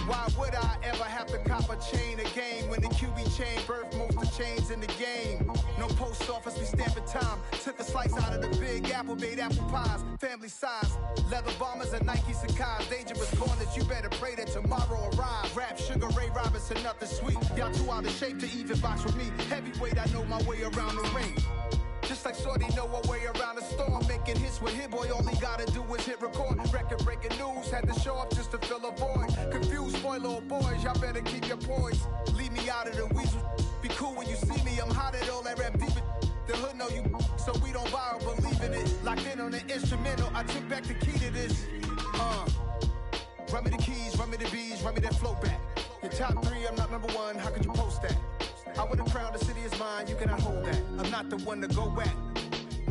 Why would I ever have to cop a chain again when the QB chain birthed most of the chains in the game? No post office, we stamping time. Took a slice out of the big apple, made apple pies, family size. Leather bombers and Nike Sacai's. Dangerous corners, you better pray that tomorrow arrive. Rap, Sugar Ray Robinson, nothing sweet. Y'all too out of shape to even box with me. Heavyweight, I know my way around the ring. Just like Shorty know her way around the storm. Making hits with Hit Boy, all he gotta do is hit record. Record breaking news, had to show up just to fill a void. Confused boy, little boys, y'all better keep your poise. Leave me out of the weasel. Be cool when you see me, I'm hot at all that rap deep. The hood know you, so we don't borrow, believe in it. Locked in on the instrumental, I took back the key to this. Run me the keys, run me the bees, run me that flow back. Your top three, I'm not number one, how could you post that? I would've crowned the city is mine, you cannot hold that. I'm not the one to go back.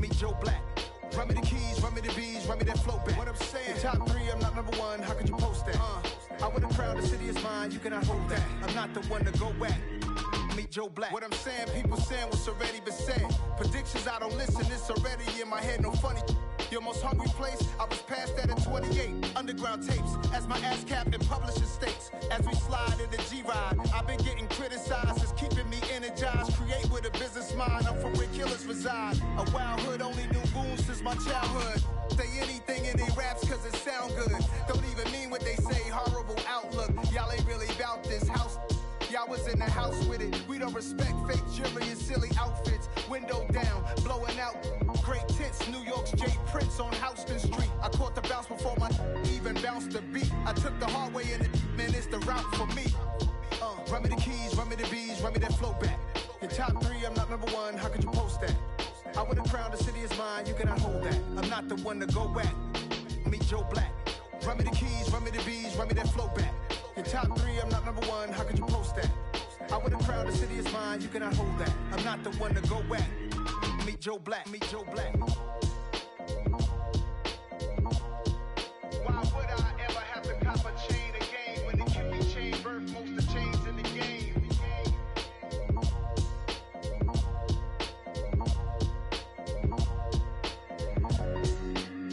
Meet Joe Black. Run me the keys, run me the bees, run me that flow back. What I'm saying, your top three, I'm not number one, how could you post that? I would've crowned the city is mine, you cannot hold that. I'm not the one to go back. Meet Joe Black. What I'm saying, people saying what's already been said. Predictions, I don't listen, it's already in my head, no funny. Your most hungry place, I was past that at 28. Underground tapes, as my ass cap in publishing states. As we slide in the G-Ride, I've been getting criticized, it's keeping me energized. Create with a business mind, I'm from where killers reside. A wild hood, only knew goons since my childhood. Say anything in they raps cause it sound good. Don't even mean what they say, horrible outlook. Y'all ain't really about this house. Y'all was in the house with it. We don't respect fake jewelry and silly outfits. Window down, blowing out. Great tits, New York's J. Prince on Houston Street. I caught the bounce before my even bounced the beat. I took the hard way in it, man, it's the route for me. Run me the keys, run me the bees, run me that flow back. Your top three, I'm not number one, how could you post that? I would've crowned the city is mine, you cannot hold that. I'm not the one to go back. Meet Joe Black. Run me the keys, run me the bees, run me that flow back. Your top three, I'm not number one, how could you post that? I would've crowned the city is mine, you cannot hold that. I'm not the one to go back. Meet Joe Black, meet Joe Black. Why would I ever have to cop a chain again when the QB chain birthed most of the chains in the game?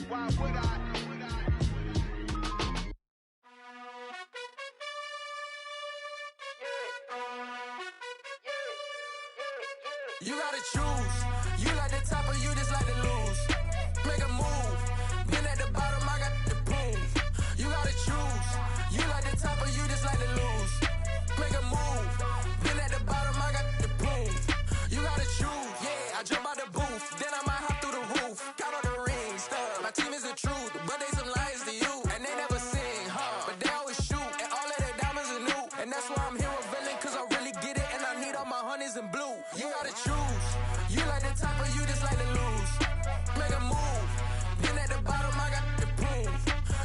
Why would I? You gotta choose. You like the top or you just like to lose. Make a move. Been at the bottom, I got the proof. You gotta choose. You like the top or you just like to lose. Make a move. Been at the bottom, I got the proof. You gotta choose. Yeah, I jump out the booth. Then I might hop through the roof. Count all the rings. My team is the truth, but they some liars to you. And they never sing, but they always shoot. And all of their diamonds are new. And that's why I'm here revealing, cause I really get it. And I need all my honeys in blue. You gotta choose. You like the top or you just like to lose. Make a move. Been at the bottom, I got the proof.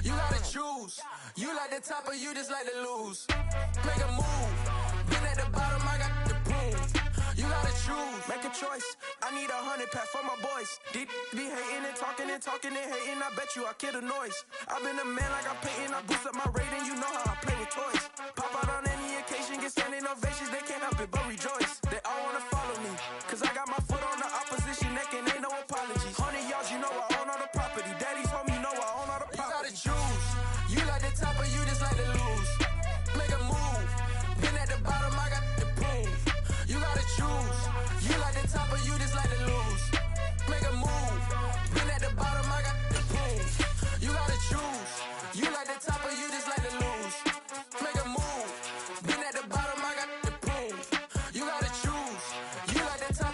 You gotta choose. You like the top or you just like to lose. Make a move. Been at the bottom, I got the proof. You gotta choose. Make a choice. I need 100 pack for my boys. Deep be hating and talking and talking and hating. I bet you I kill the noise. I've been a man like I'm painting. I boost up my rating. You know how I play with toys. Pop out on any occasion, get standing ovations. They can't help it but rejoice. They all wanna follow me, cause I got my foot on the opposition neck and ain't no apologies. 100 yards, you know I own all the property. Daddy's home, you know I own all the property. You gotta choose. You like the top or you just like to lose. Make a move. Been at the bottom, I got the proof. You gotta choose. You like the top or you just like to lose. Make a move. Been at the bottom, I got the proof. You gotta choose. You like the top or you just like to lose. Make a move. Been at the bottom, I got the proof. You gotta choose. You like the top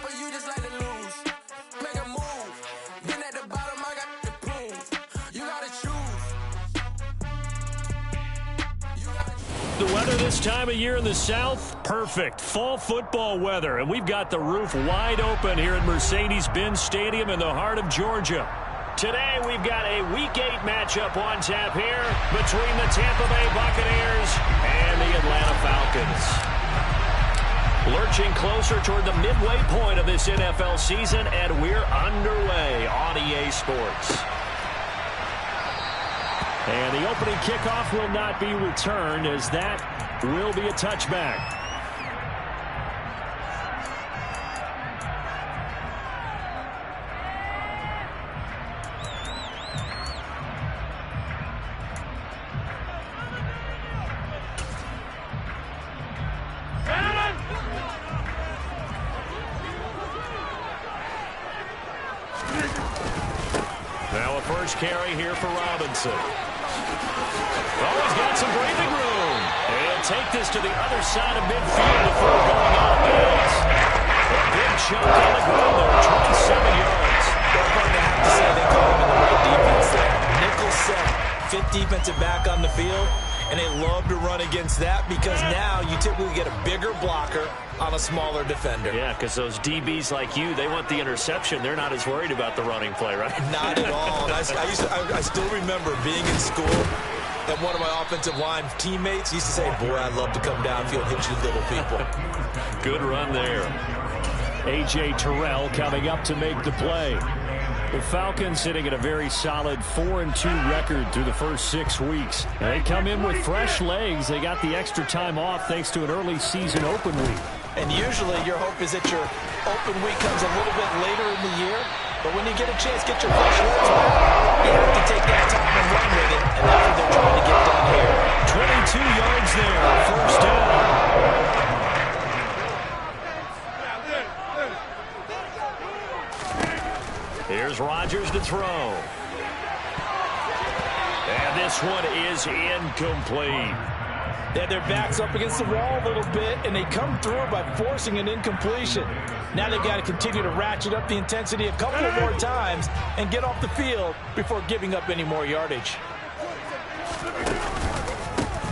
the weather this time of year in the South? Perfect. Fall football weather. And we've got the roof wide open here at Mercedes-Benz Stadium in the heart of Georgia. Today we've got a Week 8 matchup on tap here between the Tampa Bay Buccaneers and the Atlanta Falcons. Lurching closer toward the midway point of this NFL season, and we're underway on EA Sports. And the opening kickoff will not be returned, as that will be a touchback. Now a first carry here for Robinson. Oh, he's got some breathing room. And take this to the other side of midfield before going out of bounds. A big chunk on the ground there, 27 yards. They're going to have to say they caught him in the right defense there. Nickel set, fifth defensive back on the field, and they love to run against that because now you typically get a bigger blocker on a smaller defender. Yeah, because those DBs like you, they want the interception. They're not as worried about the running play, right? Not at all. And I still remember being in school, and one of my offensive line teammates used to say, boy, I'd love to come downfield and hit you little people. Good run there. A.J. Terrell coming up to make the play. The Falcons sitting at a very solid 4-2 record through the first 6 weeks. They come in with fresh legs. They got the extra time off thanks to an early season open week. And usually your hope is that your open week comes a little bit later in the year. But when you get a chance to get your fresh legs back, you have to take that time and run with it. And that's what they're trying to get done here. 22 yards there, first down. Here's Rodgers to throw. And this one is incomplete. They had their backs up against the wall a little bit, and they come through by forcing an incompletion. Now they've got to continue to ratchet up the intensity a couple of more times and get off the field before giving up any more yardage.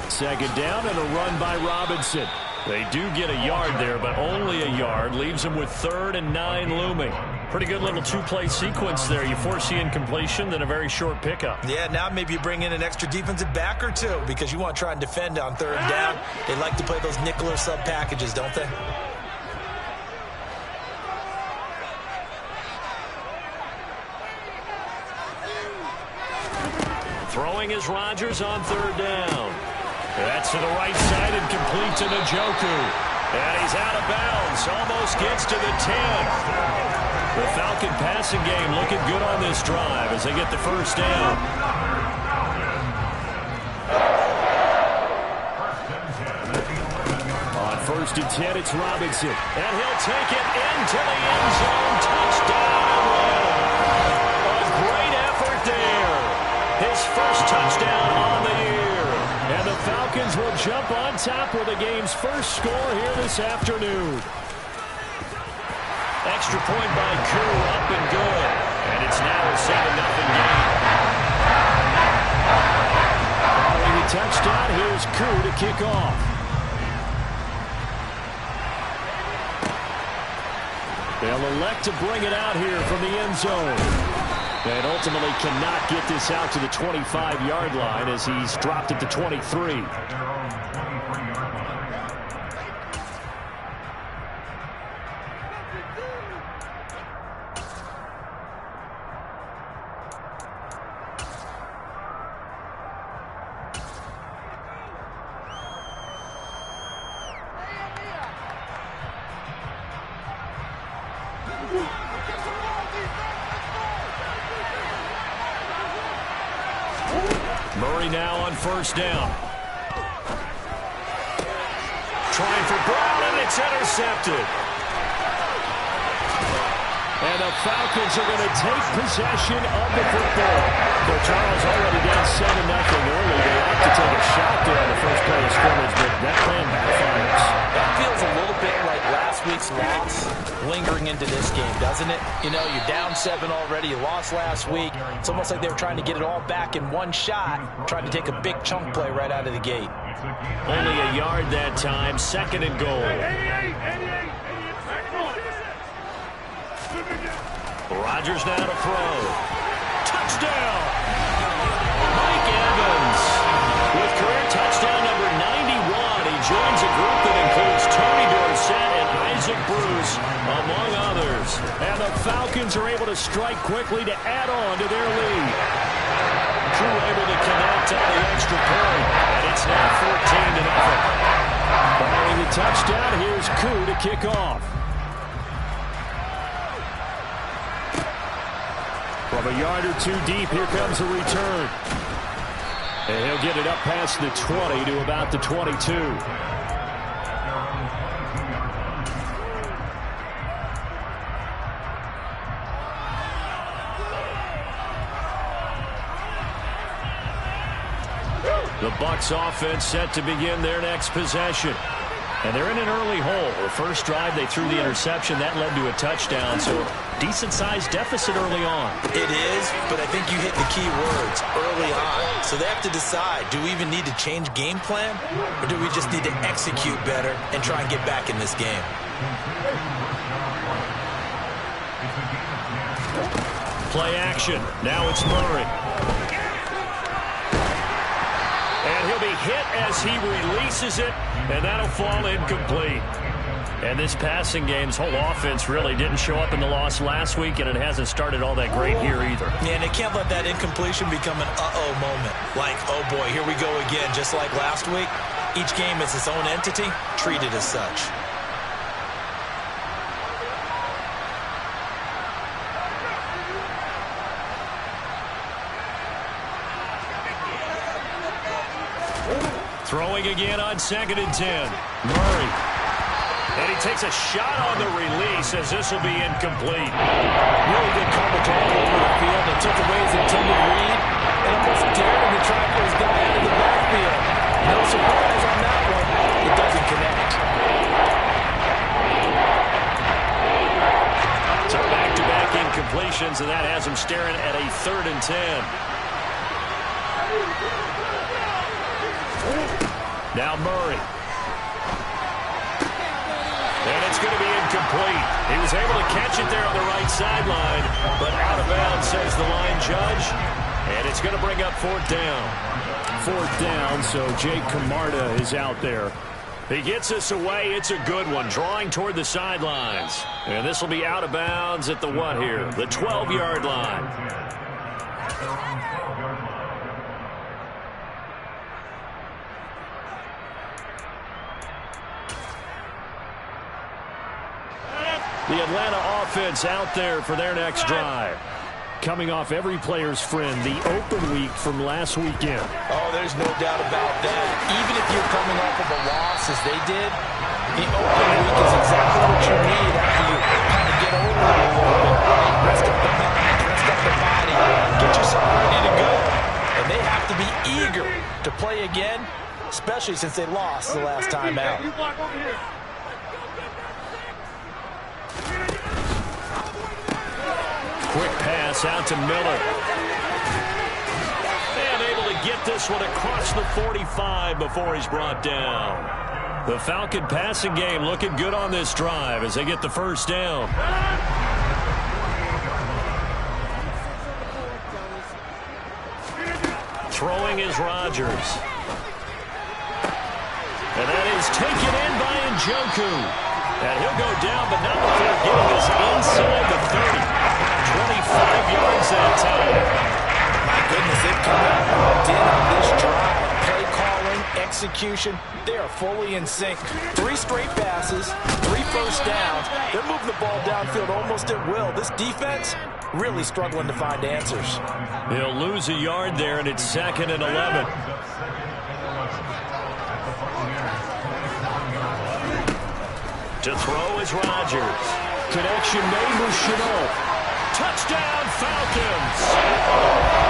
Second down and a run by Robinson. They do get a yard there, but only a yard. Leaves them with 3rd and 9 looming. Pretty good little two-play sequence there. You force the incompletion, then a very short pickup. Yeah, now maybe you bring in an extra defensive back or two because you want to try and defend on 3rd down. They like to play those nickel or sub packages, don't they? Throwing is Rodgers on 3rd down. That's to the right side and complete to Llnuke. And he's out of bounds. Almost gets to the 10. The Falcon passing game looking good on this drive as they get the first down. On 1st and 10, it's Robinson. And he'll take it into the end zone. Touchdown, Atlanta. A great effort there. His first touchdown on the year. And the Falcons will jump on top with the game's first score here this afternoon. Extra point by Koo, up and good. And it's now a 7-0 game. Following the touchdown, here's Koo to kick off. They'll elect to bring it out here from the end zone. And ultimately cannot get this out to the 25-yard line as he's dropped at the 23. Murray now on 1st down. Trying for Brown, and it's intercepted. And the Falcons are going to take possession of the football. So Charles already down 7-0 early. They have to take a shot there on the first play of scrimmage, but that plan backfires. That feels a little bit like last week's loss lingering into this game, doesn't it? You know, you're down 7 already. You lost last week. It's almost like they were trying to get it all back in one shot, trying to take a big chunk play right out of the gate. Only a yard that time, 2nd and goal. Rodgers now to throw. Touchdown! Mike Evans with career touchdown number 91. He joins a group that includes Tony Dorsett and Isaac Bruce, among others. And the Falcons are able to strike quickly to add on to their lead. Crew able to connect on the extra point, and it's now 14-0. Following the touchdown, here's Koo to kick off. From a yard or two deep, here comes a return. And he'll get it up past the 20 to about the 22. The Bucs offense set to begin their next possession. And they're in an early hole. The first drive, they threw the interception. That led to a touchdown, so decent-sized deficit early on. It is, but I think you hit the key words, early on. So they have to decide, do we even need to change game plan, or do we just need to execute better and try and get back in this game? Play action. Now it's Murray. And he'll be hit as he releases it, and that'll fall incomplete. And this passing game's whole offense really didn't show up in the loss last week, and it hasn't started all that great here either. Yeah, and they can't let that incompletion become an uh-oh moment. Like, oh boy, here we go again, just like last week. Each game is its own entity, treated as such. Throwing again on 2nd and 10. Murray. And he takes a shot on the release as this will be incomplete. Really good coverage all over the field. It took away his intended read and almost dared him to try for his guy out of the backfield. No surprise on that one. It doesn't connect. So back-to-back incompletions, and that has him staring at a 3rd and 10. Now Murray. And it's going to be incomplete. He was able to catch it there on the right sideline, but out of bounds, says the line judge. And it's going to bring up 4th down. 4th down, so Jake Camarda is out there. He gets us away. It's a good one, drawing toward the sidelines. And this will be out of bounds at the what here? The 12-yard line. The Atlanta offense out there for their next drive. Coming off every player's friend, the open week from last weekend. Oh, there's no doubt about that. Even if you're coming off of a loss as they did, the open week is exactly what you need after you kind of get over it a little bit. Rest up the mind, rest up the body, get yourself ready to go. And they have to be eager to play again, especially since they lost the last time out. Quick pass out to Miller. And able to get this one across the 45 before he's brought down. The Falcon passing game looking good on this drive as they get the first down. Throwing is Rodgers. And that is taken in by Llnuke. And he'll go down, but not before getting us inside the 30. 25 yards that time. My goodness, they've come out locked in on this drive. Play calling, execution, they are fully in sync. 3 straight passes, 3 first downs. They're moving the ball downfield almost at will. This defense really struggling to find answers. He'll lose a yard there, and it's 2nd and 11. To throw is Rodgers. Connection made with Chenault. Touchdown, Falcons!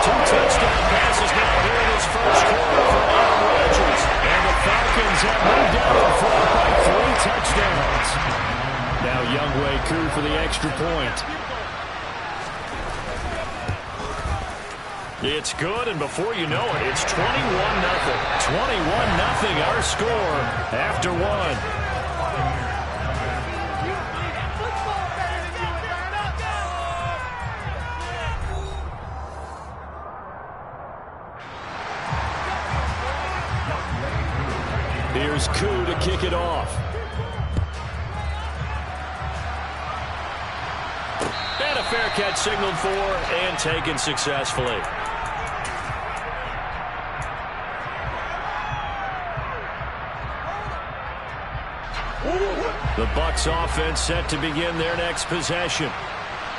2 touchdown passes now here in this first quarter for Aaron Rodgers. And the Falcons have moved out in front by 3 touchdowns. Now Llnuke through for the extra point. It's good, and before you know it, it's 21-0. 21-0 our score after one. Here's Koo to kick it off. And a fair catch signaled for and taken successfully. The Bucs offense set to begin their next possession.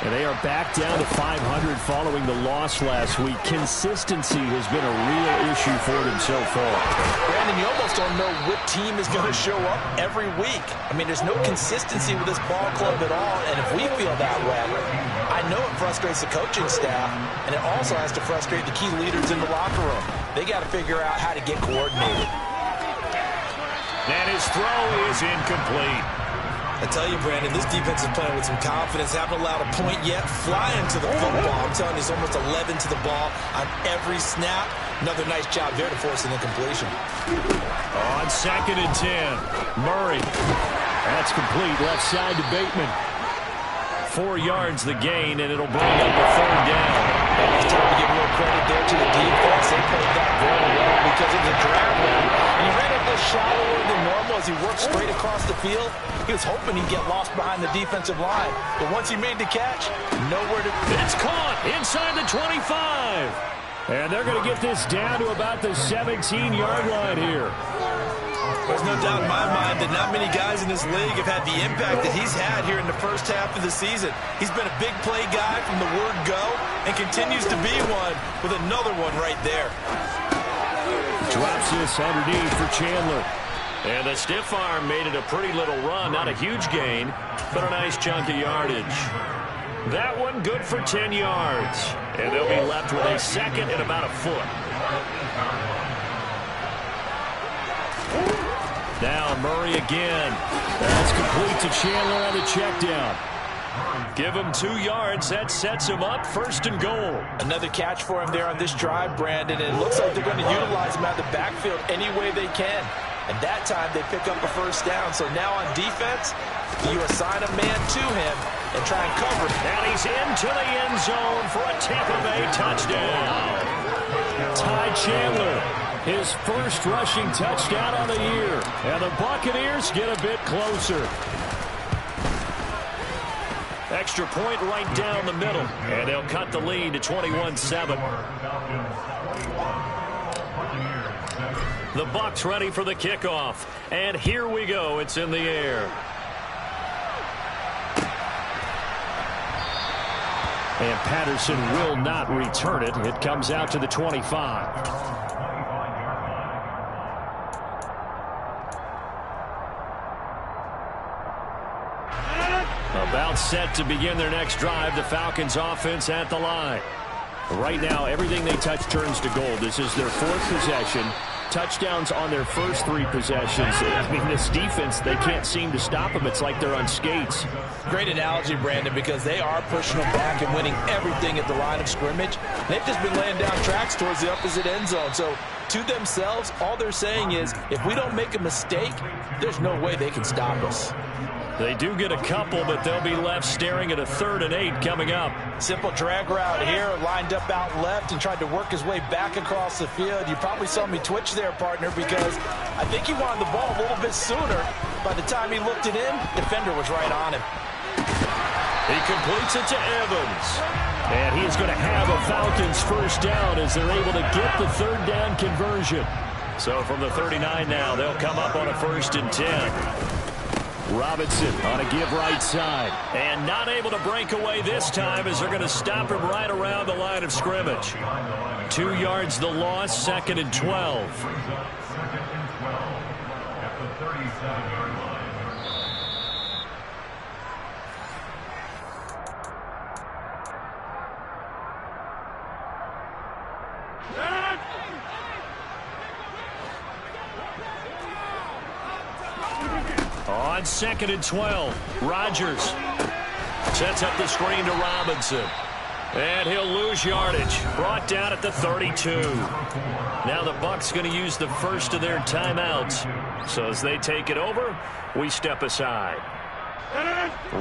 And they are back down to 500 following the loss last week. Consistency has been a real issue for them so far. Brandon, you almost don't know what team is going to show up every week. I mean, there's no consistency with this ball club at all, and if we feel that way, I know it frustrates the coaching staff, and it also has to frustrate the key leaders in the locker room. They got to figure out how to get coordinated. And his throw is incomplete. I tell you, Brandon, this defense is playing with some confidence. Haven't allowed a point yet. Flying to the football. I'm telling you, it's almost 11 to the ball on every snap. Another nice job there to force an incompletion. On 2nd and 10, Murray. That's complete. Left side to Bateman. 4 yards the gain, and it'll bring up a 3rd down. It's time to give more credit there to the defense. They played that very well because it was a drag route. And he ran it a little shallower than normal as he worked straight across the field. He was hoping he'd get lost behind the defensive line. But once he made the catch, nowhere to... It's caught inside the 25. And they're going to get this down to about the 17-yard line here. There's no doubt in my mind that not many guys in this league have had the impact that he's had here in the first half of the season. He's been a big play guy from the word go and continues to be one with another one right there. Drops this underneath for Chandler. And the stiff arm made it a pretty little run. Not a huge gain, but a nice chunk of yardage. That one good for 10 yards. And they'll be left with a 2nd and about a foot. Now Murray again. That's complete to Chandler on the check down. Give him 2 yards. That sets him up 1st and goal. Another catch for him there on this drive, Brandon. And it looks like they're going to utilize him out of the backfield any way they can. And that time they pick up a 1st down. So now on defense, you assign a man to him and try and cover. And he's into the end zone for a Tampa Bay touchdown. Ty Chandler, his 1st rushing touchdown on the year. And the Buccaneers get a bit closer. Extra point right down the middle. And they'll cut the lead to 21-7. The Bucs ready for the kickoff. And here we go. It's in the air. And Patterson will not return it. It comes out to the 25. About set to begin their next drive. The Falcons offense at the line. Right now, everything they touch turns to gold. This is their 4th possession. Touchdowns on their first 3 possessions. I mean, this defense, they can't seem to stop them. It's like they're on skates. Great analogy, Brandon, because they are pushing them back and winning everything at the line of scrimmage. They've just been laying down tracks towards the opposite end zone. So to themselves, all they're saying is, if we don't make a mistake, there's no way they can stop us. They do get a couple, but they'll be left staring at a 3rd and 8 coming up. Simple drag route here, lined up out left and tried to work his way back across the field. You probably saw me twitch there, partner, because I think he wanted the ball a little bit sooner. By the time he looked it in, defender was right on him. He completes it to Evans. And he's going to have a Falcons 1st down as they're able to get the 3rd down conversion. So from the 39 now, they'll come up on a 1st and 10. Robinson on a give right side. And not able to break away this time as they're going to stop him right around the line of scrimmage. 2 yards the loss, 2nd and 12. On 2nd and 12, Rodgers Sets up the screen to Robinson. And he'll lose yardage. Brought down at the 32. Now the Bucs going to use the first of their timeouts. So as they take it over, we step aside.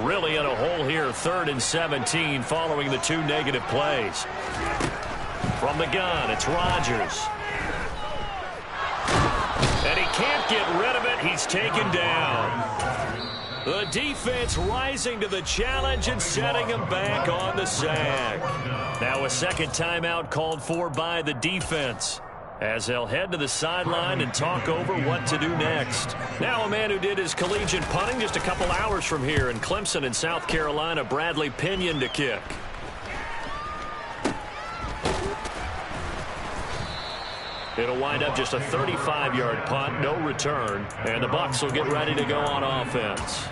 Really in a hole here, 3rd and 17 following the 2 negative plays. From the gun, it's Rodgers. And he can't get rid of it. He's taken down. The defense rising to the challenge and setting him back on the sack. Now a second timeout called for by the defense, as they'll head to the sideline and talk over what to do next. Now a man who did his collegiate punting just a couple hours from here in Clemson in South Carolina, Bradley Pinion to kick. It'll wind up just a 35-yard punt, no return, and the Bucs will get ready to go on offense.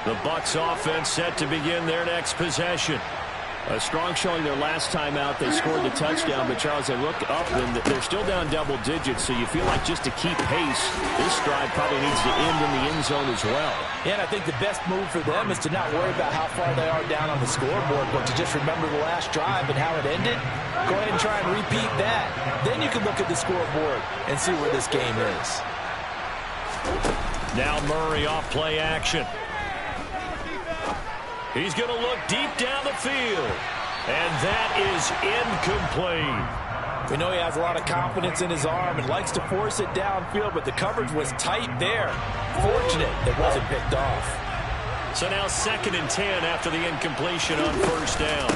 The Bucs offense set to begin their next possession. A strong showing their last time out. They scored the touchdown, but Charles, they look up and they're still down double digits, so you feel like just to keep pace, this drive probably needs to end in the end zone as well. Yeah, and I think the best move for them is to not worry about how far they are down on the scoreboard, but to just remember the last drive and how it ended. Go ahead and try and repeat that. Then you can look at the scoreboard and see where this game is. Now Murray off play action. He's going to look deep down the field. And that is incomplete. We know he has a lot of confidence in his arm and likes to force it downfield, but the coverage was tight there. Fortunate it wasn't picked off. So now 2nd and 10 after the incompletion on 1st down.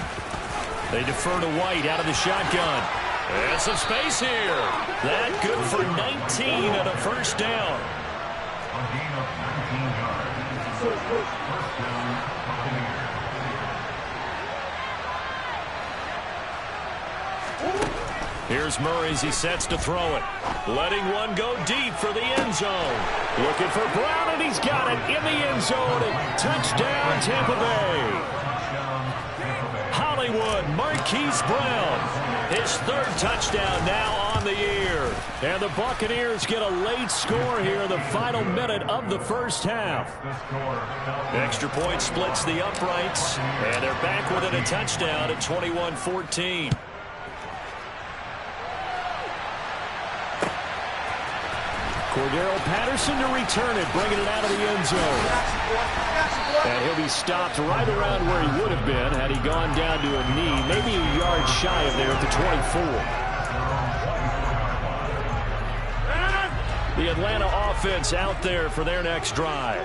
They defer to White out of the shotgun. And some space here. That good for 19 and a 1st down. Here's Murray as he sets to throw it. Letting one go deep for the end zone. Looking for Brown, and he's got it in the end zone. And touchdown, Tampa Bay. Hollywood Marquise Brown. His 3rd touchdown now on the year. And the Buccaneers get a late score here in the final minute of the 1st half. Extra point splits the uprights. And they're back within a touchdown at 21-14. Cordero Patterson to return it, bringing it out of the end zone. And he'll be stopped right around where he would have been had he gone down to a knee, maybe a yard shy of there at the 24. The Atlanta offense out there for their next drive.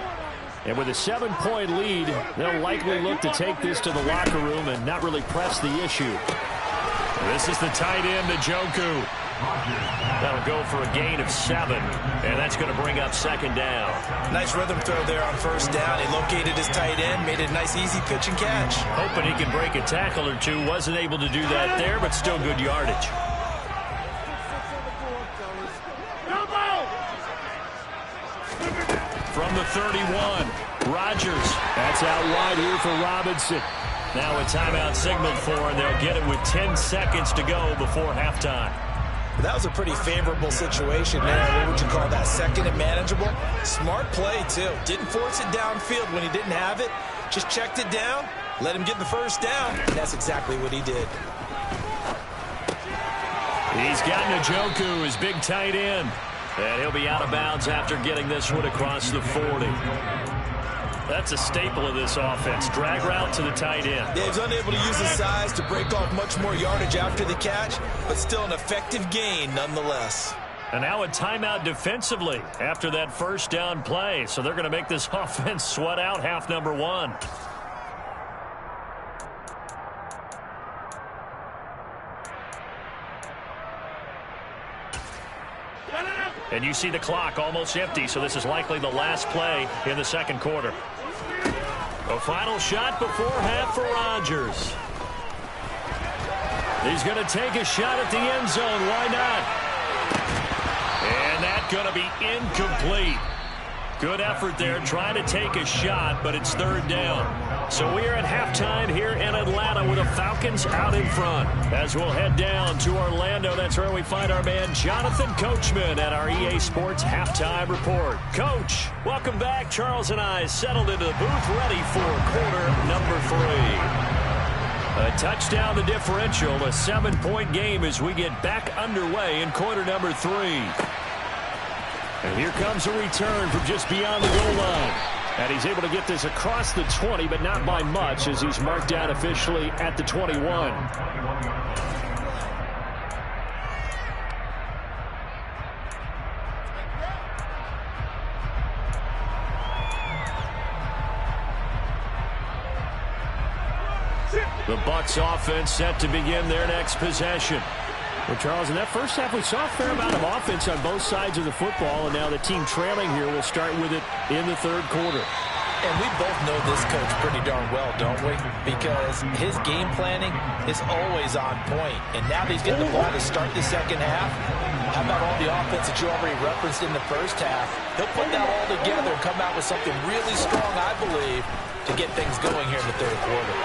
And with a 7-point lead, they'll likely look to take this to the locker room and not really press the issue. This is the tight end, Llnuke. That'll go for a gain of 7, and that's going to bring up 2nd down. Nice rhythm throw there on 1st down. He located his tight end, made it a nice easy pitch and catch. Hoping he can break a tackle or two. Wasn't able to do that there, but still good yardage. From the 31, Rodgers. That's out wide here for Robinson. Now a timeout signaled for, and they'll get it with 10 seconds to go before halftime. That was a pretty favorable situation there. What would you call that? 2nd and manageable? Smart play, too. Didn't force it downfield when he didn't have it. Just checked it down, let him get the 1st down, and that's exactly what he did. He's got Llnuke, his big tight end. And he'll be out of bounds after getting this one across the 40. That's a staple of this offense. Drag route to the tight end. Yeah, he's unable to use his size to break off much more yardage after the catch, but still an effective gain nonetheless. And now a timeout defensively after that 1st down play. So they're going to make this offense sweat out half number 1. And you see the clock almost empty, so this is likely the last play in the 2nd quarter. A final shot before half for Rodgers. He's going to take a shot at the end zone. Why not? And that's going to be incomplete. Good effort there, trying to take a shot, but it's 3rd down. So we are at halftime here in Atlanta with the Falcons out in front. As we'll head down to Orlando, that's where we find our man Jonathan Coachman at our EA Sports Halftime Report. Coach, welcome back. Charles and I settled into the booth ready for quarter number 3. A touchdown to differential, a 7-point game as we get back underway in quarter number 3. And here comes a return from just beyond the goal line. And he's able to get this across the 20, but not by much as he's marked down officially at the 21. The Bucs offense set to begin their next possession. Well, Charles, in that first half, we saw a fair amount of offense on both sides of the football, and now the team trailing here will start with it in the third quarter. And we both know this coach pretty darn well, don't we? Because his game planning is always on point. And now that he's getting the ball to start the second half, how about all the offense that you already referenced in the first half? He'll put that all together and come out with something really strong, I believe, to get things going here in the third quarter.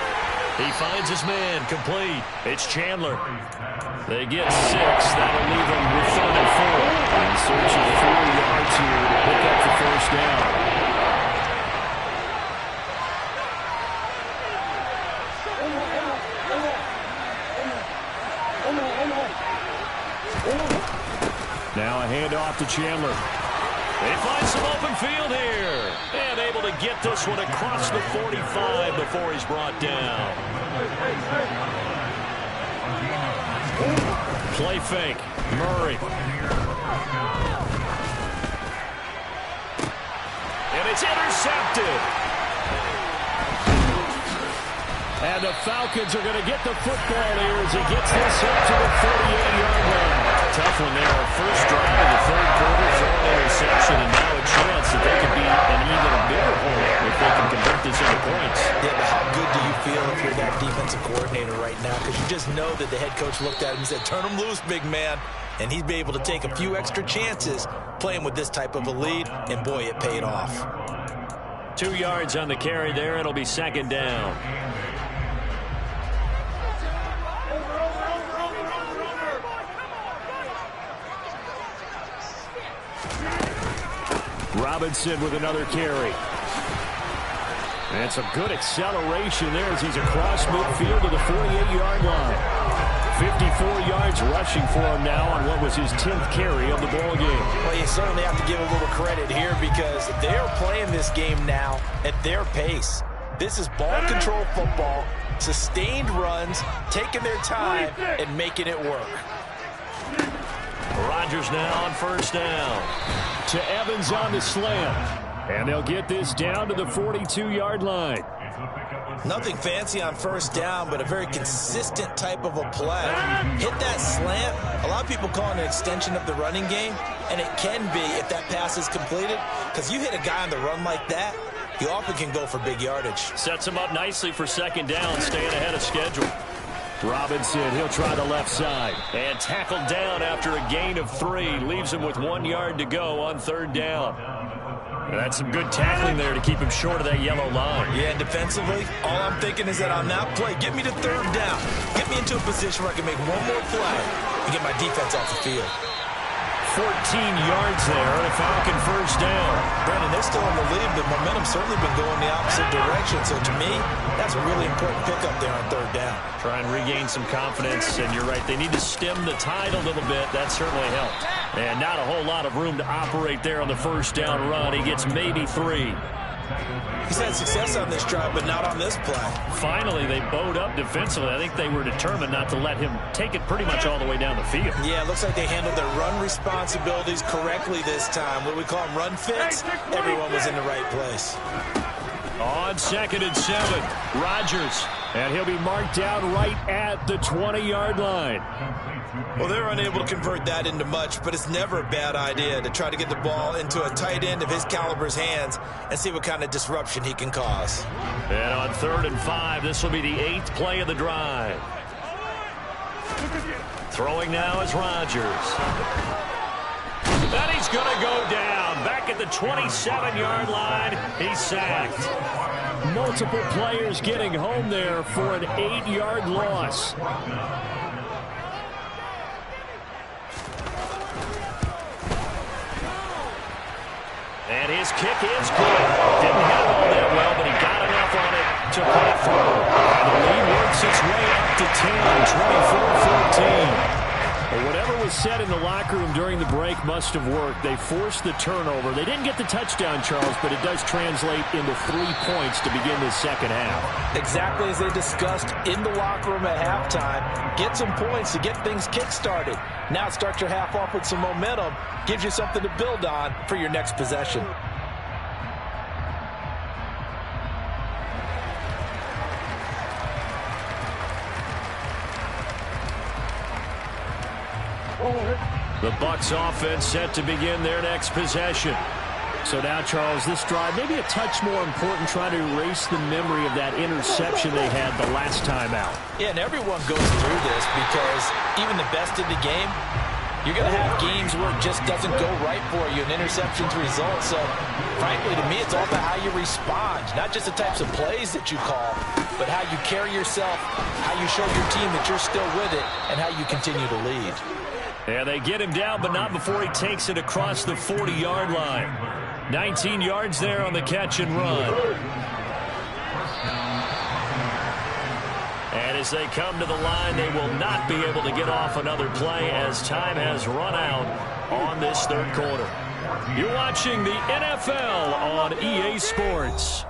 He finds his man, complete. It's Chandler. They get 6. That'll leave them with 3rd and 4. In search of 4 yards here to pick up the first down. Now a handoff to Chandler. They find some open field here. And able to get this one across the 45 before he's brought down. Play fake. Murray. And it's intercepted. And the Falcons are going to get the football here as he gets this up to the 48-yard line. Tough one there. First drive of the third quarter, throwing interception, and now a chance that they could be an even bigger hole if they can convert this into points. Yeah, but how good do you feel if you're that defensive coordinator right now? Because you just know that the head coach looked at him and said, turn him loose, big man. And he'd be able to take a few extra chances playing with this type of a lead, and boy, it paid off. 2 yards on the carry there. It'll be second down. Robinson with another carry. And some good acceleration there as he's across midfield to the 48-yard line. 54 yards rushing for him now on what was his 10th carry of the ball game. Well, you certainly have to give a little credit here because they're playing this game now at their pace. This is ball control football, sustained runs, taking their time, and making it work. Rodgers now on first down. To Evans on the slant. And they'll get this down to the 42-yard line. Nothing fancy on first down, but a very consistent type of a play. Hit that slant. A lot of people call it an extension of the running game, and it can be if that pass is completed, because you hit a guy on the run like that, he often can go for big yardage. Sets him up nicely for second down, staying ahead of schedule. Robinson, he'll try the left side. And tackled down after a gain of 3. Leaves him with 1 yard to go on third down. And that's some good tackling there to keep him short of that yellow line. Yeah, and defensively, all I'm thinking is that on that play, get me to third down. Get me into a position where I can make one more play and get my defense off the field. 14 yards there, and a Falcon first down. Brandon, they're still in the lead. The momentum's certainly been going the opposite direction. So to me, that's a really important pickup there on third down. Try and regain some confidence, and you're right. They need to stem the tide a little bit. That certainly helped. And not a whole lot of room to operate there on the first down run. He gets maybe 3. He's had success on this drive, but not on this play. Finally, they bowed up defensively. I think they were determined not to let him take it pretty much all the way down the field. Yeah, it looks like they handled their run responsibilities correctly this time. What do we call them, run fits? Everyone was in the right place. On 2nd and 7, Rodgers. And he'll be marked down right at the 20-yard line. Well, they're unable to convert that into much, but it's never a bad idea to try to get the ball into a tight end of his caliber's hands and see what kind of disruption he can cause. And on 3rd and 5, this will be the 8th play of the drive. Throwing now is Rodgers. And he's going to go down. Back at the 27-yard line, he's sacked. Multiple players getting home there for an 8-yard loss. And his kick is good. Didn't hit it all that well, but he got enough on it to put it through. The lead works its way up to 10, 24-14. Well, whatever was said in the locker room during the break must have worked. They forced the turnover. They didn't get the touchdown, Charles, but it does translate into 3 points to begin the second half. Exactly as they discussed in the locker room at halftime. Get some points to get things kick-started. Now start your half off with some momentum. Gives you something to build on for your next possession. The Bucs offense set to begin their next possession. So now, Charles, this drive maybe a touch more important, trying to erase the memory of that interception they had the last time out. Yeah, and everyone goes through this because even the best in the game, you're going to have games where it just doesn't go right for you, and interceptions result. So, frankly, to me, it's all about how you respond, not just the types of plays that you call, but how you carry yourself, how you show your team that you're still with it, and how you continue to lead. And they get him down, but not before he takes it across the 40-yard line. 19 yards there on the catch and run. And as they come to the line, they will not be able to get off another play as time has run out on this third quarter. You're watching the NFL on EA Sports.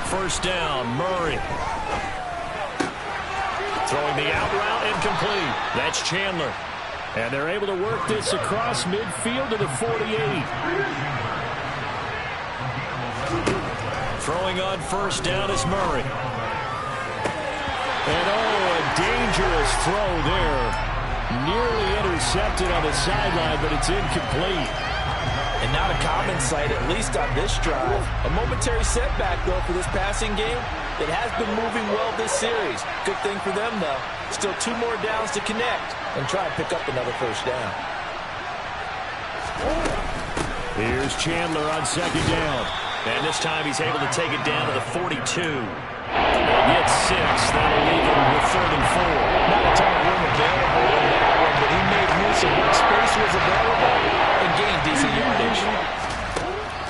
First down, Murray. Throwing the out route incomplete. That's Chandler. And they're able to work this across midfield to the 48. Throwing on first down is Murray. And a dangerous throw there. Nearly intercepted on the sideline, but it's incomplete. And not a common sight, at least on this drive. A momentary setback, though, for this passing game. It has been moving well this series. Good thing for them, though. Still 2 more downs to connect and try and pick up another first down. Here's Chandler on second down. And this time he's able to take it down to the 42. And gets 6. That'll leave him with 3rd and 4. Not a ton of room available in that one, but he made use of what space was available and gained decent yardage.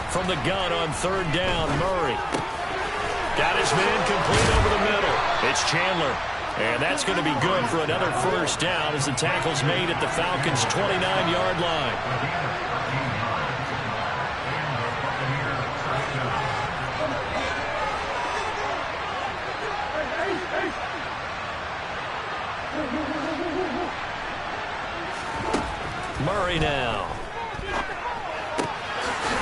From the gun on 3rd down, Murray. Got his man complete over the middle. It's Chandler. And that's going to be good for another first down as the tackle's made at the Falcons' 29-yard line. Murray now.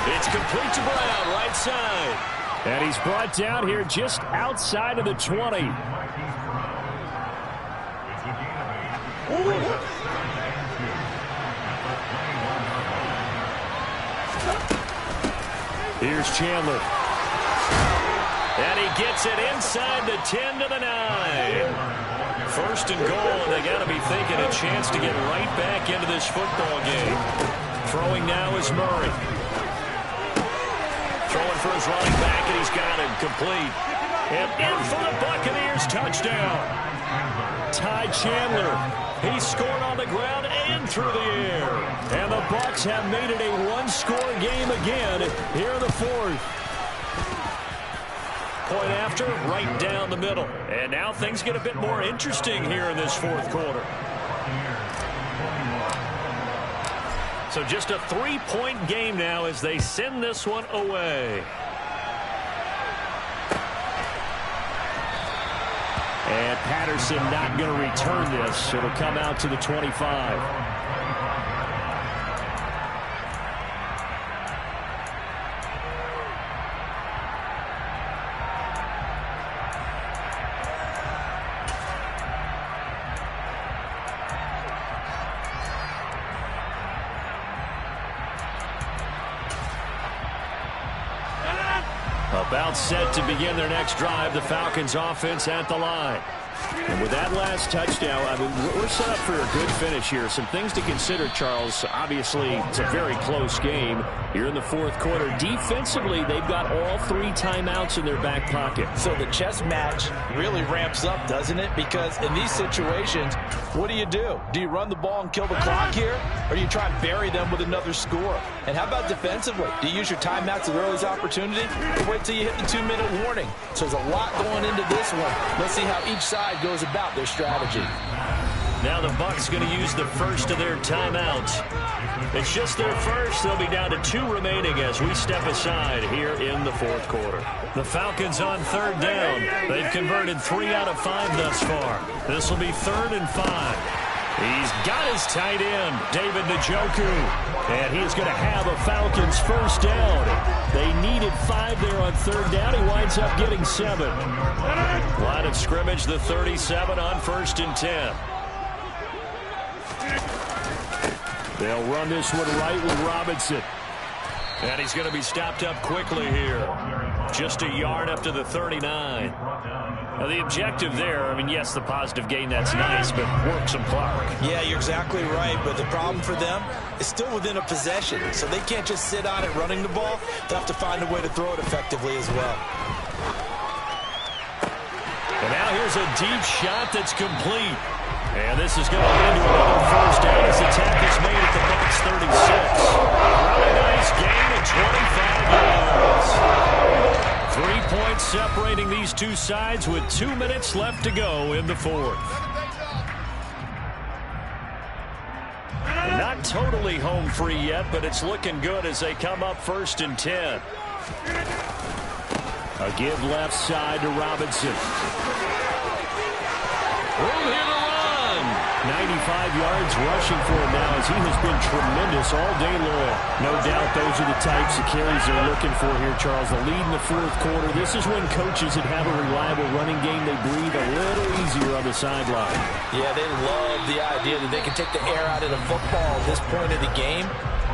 It's complete to Brown, right side. And he's brought down here just outside of the 20. Here's Chandler. And he gets it inside the 10 to the 9. First and goal, and they got to be thinking a chance to get right back into this football game. Throwing now is Murray. Throwing for his running back, and he's got him complete. And in for the Buccaneers touchdown. Ty Chandler. He scored on the ground and through the air. And the Bucs have made it a one-score game again here in the 4th. Point after, right down the middle. And now things get a bit more interesting here in this 4th quarter. So just a 3-point game now as they send this one away. And Patterson not going to return this. It'll come out to the 25. A About set to begin their next drive. The Falcons offense at the line. And with that last touchdown, I mean, we're set up for a good finish here. Some things to consider, Charles. Obviously, it's a very close game here in the fourth quarter. Defensively, they've got all 3 timeouts in their back pocket. So the chess match really ramps up, doesn't it? Because in these situations, what do? Do you run the ball and kill the clock here? Or do you try and bury them with another score? And how about defensively? Do you use your timeouts at earliest opportunity? Or wait till you hit the 2-minute warning? So there's a lot going into this one. Let's see how each side goes about their strategy. Now the Bucs going to use the first of their timeouts. It's just their first. They'll be down to 2 remaining as we step aside here in the fourth quarter. The Falcons on 3rd down. They've converted 3 out of 5 thus far. This will be 3rd and 5. He's got his tight end, David Njoku. And he is going to have a Falcons first down. They needed 5 there on 3rd down. He winds up getting 7. Line of scrimmage, the 37 on 1st and 10. They'll run this one right with Robinson. And he's going to be stopped up quickly here. Just a yard up to the 39. Now, the objective there, I mean, yes, the positive gain, that's nice, but work some clock. Yeah, you're exactly right, but the problem for them is still within a possession, so they can't just sit on it running the ball. They'll have to find a way to throw it effectively as well. And now here's a deep shot that's complete. And this is going to lead to another first down as the tackle is made at the Bucs 36. Really nice gain of 25 yards. 3 points separating these two sides with 2 minutes left to go in the fourth. Not totally home free yet, but it's looking good as they come up 1st and 10. A give left side to Robinson. Room here to run. 95 yards rushing for him now as he has been tremendous all day long. No doubt those are the types of carries they're looking for here, Charles. The lead in the fourth quarter. This is when coaches that have a reliable running game, they breathe a little easier on the sideline. Yeah, they love the idea that they can take the air out of the football at this point of the game.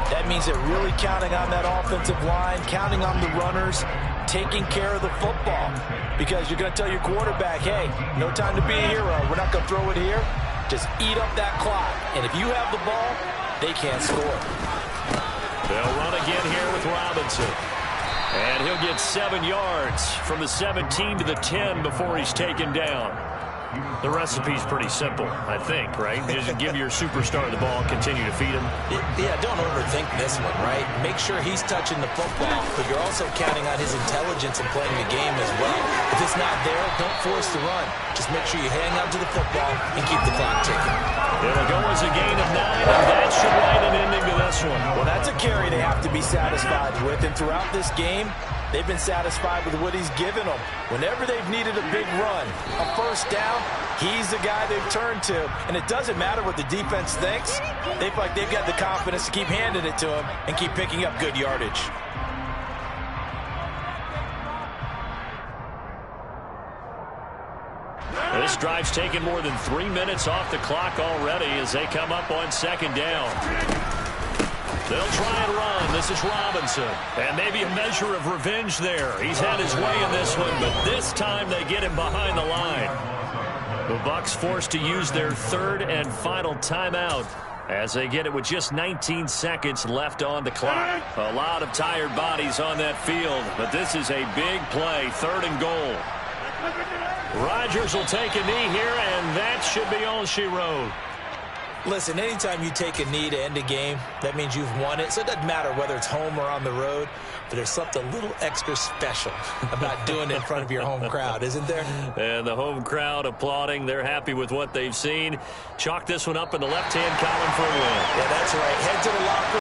That means they're really counting on that offensive line, counting on the runners, taking care of the football. Because you're going to tell your quarterback, hey, no time to be a hero. We're not going to throw it here. Just eat up that clock. And if you have the ball, they can't score. They'll run again here with Robinson. And he'll get 7 yards from the 17 to the 10 before he's taken down. The recipe's pretty simple, I think, right? Just give your superstar the ball, continue to feed him. Yeah, don't overthink this one, right? Make sure he's touching the football, but you're also counting on his intelligence and playing the game as well. If it's not there, don't force the run. Just make sure you hang on to the football and keep the clock ticking. It'll go as a gain of 9, and that should write an ending to this one. Well, that's a carry they have to be satisfied with, and throughout this game, they've been satisfied with what he's given them. Whenever they've needed a big run, a first down, he's the guy they've turned to. And it doesn't matter what the defense thinks. They feel like they've got the confidence to keep handing it to him and keep picking up good yardage. This drive's taken more than 3 minutes off the clock already as they come up on 2nd down. They'll try and run. This is Robinson. And maybe a measure of revenge there. He's had his way in this one, but this time they get him behind the line. The Bucs forced to use their 3rd and final timeout as they get it with just 19 seconds left on the clock. A lot of tired bodies on that field, but this is a big play, 3rd and goal. Rodgers will take a knee here, and that should be all she wrote. Listen, anytime you take a knee to end a game, that means you've won it. So it doesn't matter whether it's home or on the road, but there's something a little extra special about doing it in front of your home crowd, isn't there? And the home crowd applauding. They're happy with what they've seen. Chalk this one up in the left-hand column for a win. Yeah, that's right. Head to the locker room.